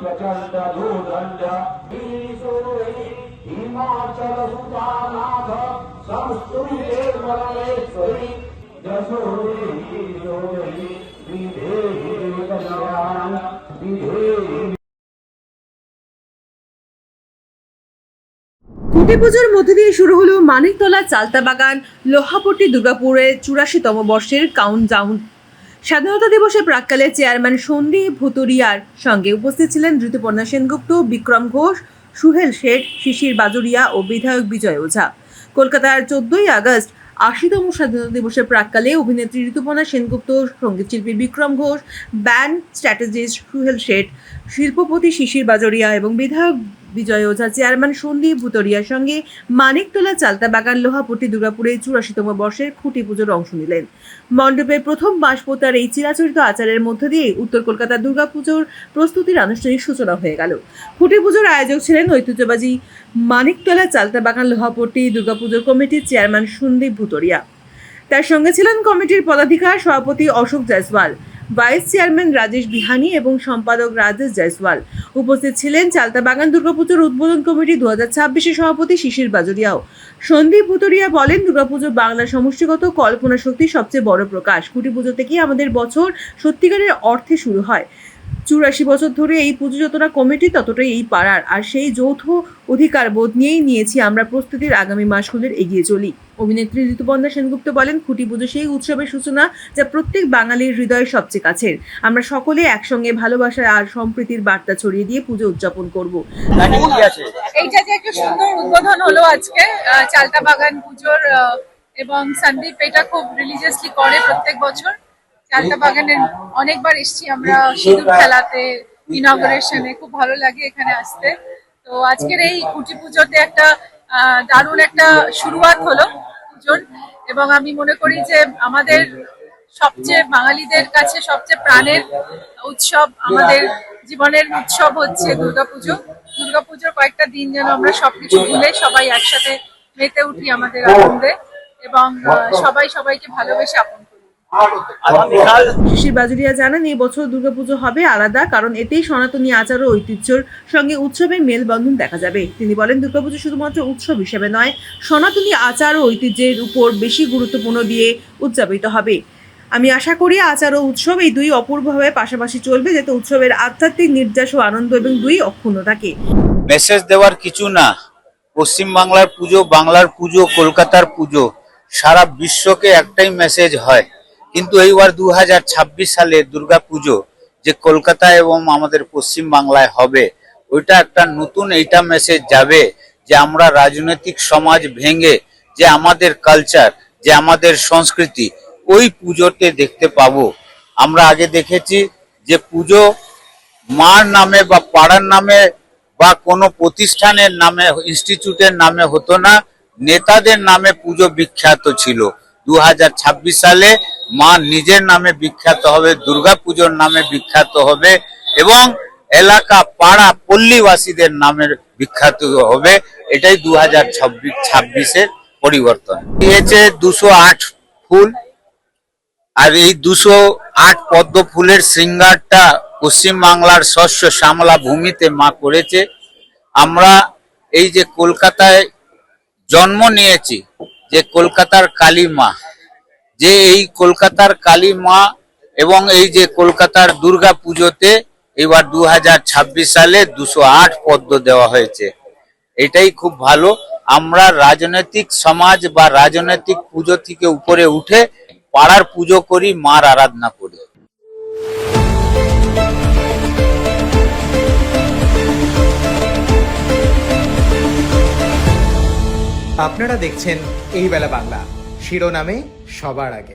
प्रचंड धूदंड हिमाचल सुतानाथ संस्तुते परमेश्वरी जसोरी जोरी विधेहि कल्याण विधेहि। খুঁটি পুজোর মধ্যে দিয়ে শুরু হলো মানিকতলা চালতা বাগান লোহাপট্টি দুর্গাপুরের ৮৪তম বর্ষের কাউন্টডাউন। স্বাধীনতা দিবসের প্রাক্কালে চেয়ারম্যান সন্দীপ ভুতুরিয়ার সঙ্গে উপস্থিত ছিলেন ঋতুপর্ণা সেনগুপ্ত, বিক্রম ঘোষ, সুহেল শেঠ, শিশির বাজুরিয়া ও বিধায়ক বিজয় ওঝা। কলকাতার ১৪ই আগস্ট ৮০তম স্বাধীনতা দিবসের প্রাক্কালে অভিনেত্রী ঋতুপর্ণা সেনগুপ্ত, সঙ্গীতশিল্পী বিক্রম ঘোষ, ব্যান্ড স্ট্র্যাটেজিস্ট সুহেল শেঠ, শিল্পপতি শিশির বাজরিয়া এবং বিধায়ক বিজয় ওঝা চেয়ারম্যান সন্দীপ ভুতুরিয়ার সঙ্গে মানিকতলা চালতা বাগান লোহাপট্টি দুর্গাপুরে ৮৪তম বর্ষের খুঁটি পুজোর অংশ নিলেন। মণ্ডপের প্রথম বাঁশ পোতার এই চিরাচরিত আচারের মধ্য দিয়ে উত্তর কলকাতার দুর্গাপুজোর প্রস্তুতির আনুষ্ঠানিক সূচনা হয়ে গেল। খুঁটি পুজোর আয়োজক ছিলেন ঐতিহ্যবাহী মানিকতলা চালতা বাগান লোহাপট্টি দুর্গাপুজোর কমিটির চেয়ারম্যান সন্দীপ ভুতুরিয়া। তার সঙ্গে ছিলেন কমিটির পদাধিকার সভাপতি অশোক জয়সওয়াল, ভাইস চেয়ারম্যান রাজেশ বিহানি এবং সম্পাদক রাজেশ জয়সওয়াল। উপস্থিত ছিলেন চালতা বাগান দুর্গাপুজোর উদ্বোধন কমিটি ২০২৬-এর সভাপতি শিশির বাজরিয়াও। সন্দীপ ভুতুরিয়া বলেন, দুর্গাপুজো বাংলার সমষ্টিগত কল্পনা শক্তির সবচেয়ে বড় প্রকাশ। খুঁটি পুজো থেকেই আমাদের বছর সত্যিকারের অর্থে শুরু হয়। ৮৪ বছর ধরে এই পুজো যতটা কমিটি ততটাই এই পাড়ার, আর সেই যৌথ অধিকার বোধ নিয়েই নিয়েছি আমরা প্রস্তুতির আগামী মাসগুলোর এগিয়ে চলি। অভিনেত্রী ঋতুপর্ণা সেনগুপ্ত বলেন, খুঁটি পুজো সেই উৎসবের সূচনা যা প্রত্যেক বাঙালির হৃদয়ের সবচেয়ে কাছের। আমরা সকলে একসঙ্গে ভালোবাসা আর সম্প্রীতির বার্তা ছড়িয়ে দিয়ে পুজো উদযাপন করব। এইটা যে একটা সুন্দর উদ্বোধন হলো আজকে চালতা বাগান পুজোর, এবং সন্দীপ এটা খুব রিলিজিয়াসলি করে প্রত্যেক বছর। চালতা বাগানের অনেকবার এসেছি আমরা, সিঁদুর খেলাতে, ইনগরেশনে, খুব ভালো লাগে এখানে আসতে। তো আজকের এই খুঁটি পুজোতে একটা দারুণ একটা শুরুয়াত হলো পুজোর, এবং আমি মনে করি যে আমাদের সবচেয়ে বাঙালিদের কাছে সবচেয়ে প্রাণের উৎসব, আমাদের জীবনের উৎসব হচ্ছে দুর্গাপুজো। দুর্গাপুজোর কয়েকটা দিন যেন আমরা সবকিছু ভুলে সবাই একসাথে মেতে উঠি আমাদের আনন্দে, এবং সবাই সবাইকে ভালোবেসে আপন করি। শিশির বাজরিয়া জানান, এই বছর দুর্গাপুজো হবে আলাদা, কারণ এতেই সনাতনী আচার ও ঐতিহ্যের সঙ্গে উৎসবের মেলবন্ধন দেখা যাবে। তিনি বলেন, দুর্গাপুজো শুধুমাত্র উৎসব হিসেবে নয়, সনাতনী আচার ও ঐতিহ্যের উপর বেশি গুরুত্বপূর্ণ দিয়ে উদযাপিত হবে। আমি আশা করি আচার ও উৎসব এই দুই অপূর্বভাবে পাশাপাশি চলবে, যাতে উৎসবের আধ্যাত্মিক নির্যাস ও আনন্দ এবং দুই অক্ষুণ্ণ থাকে। মেসেজ দেওয়ার কিছু না, পশ্চিম বাংলার পুজো, বাংলার পুজো, কলকাতার পুজো, সারা বিশ্বকে একটাই মেসেজ হয়। কিন্তু এইবার ২০২৬ সালে দুর্গা পুজো যে কলকাতা এবং আমাদের পশ্চিম বাংলায় হবে, ওইটা একটা নতুন এইটা মেসেজ যাবে যে আমরা রাজনৈতিক সমাজ ভেঙে যে আমাদের কালচার, যে আমাদের সংস্কৃতি, ওই পুজোতে দেখতে পাবো। আমরা আগে দেখেছি যে পুজো মার নামে বা পাড়ার নামে বা কোনো প্রতিষ্ঠানের নামে, ইনস্টিটিউটের নামে হতো না, নেতাদের নামে পুজো বিখ্যাত ছিল। ২০২৬ সালে মা নিজের নামে বিখ্যাত হবে, দুর্গা পুজোর নামে বিখ্যাত হবে, এবং এলাকা, পাড়া, পল্লীবাসীদের নামের বিখ্যাত হবে। এটাই ২০২৬-এর পরিবর্তন। দিয়েছে ২০৮ ফুল, আর এই ২০৮ পদ্ম ফুলের শৃঙ্গারটা পশ্চিমবাংলার শস্য শ্যামলা ভূমিতে মা করেছে। আমরা এই যে কলকাতায় জন্ম নিয়েছি, যে কলকাতার কালী মা, যে এই কলকাতার কালী মা এবং এই যে কলকাতার দুর্গা পুজোতে এবার ২০২৬ সালে ২০৮ পদ্ম দেওয়া হয়েছে। এটাই খুব ভালো। আমরা রাজনৈতিক সমাজ বা রাজনৈতিক পুজো থেকে উপরে উঠে পাড়ার পুজো করি, মার আরাধনা করি। আপনারা দেখছেন এই বেলা বাংলা, শিরোনামে সবার আগে।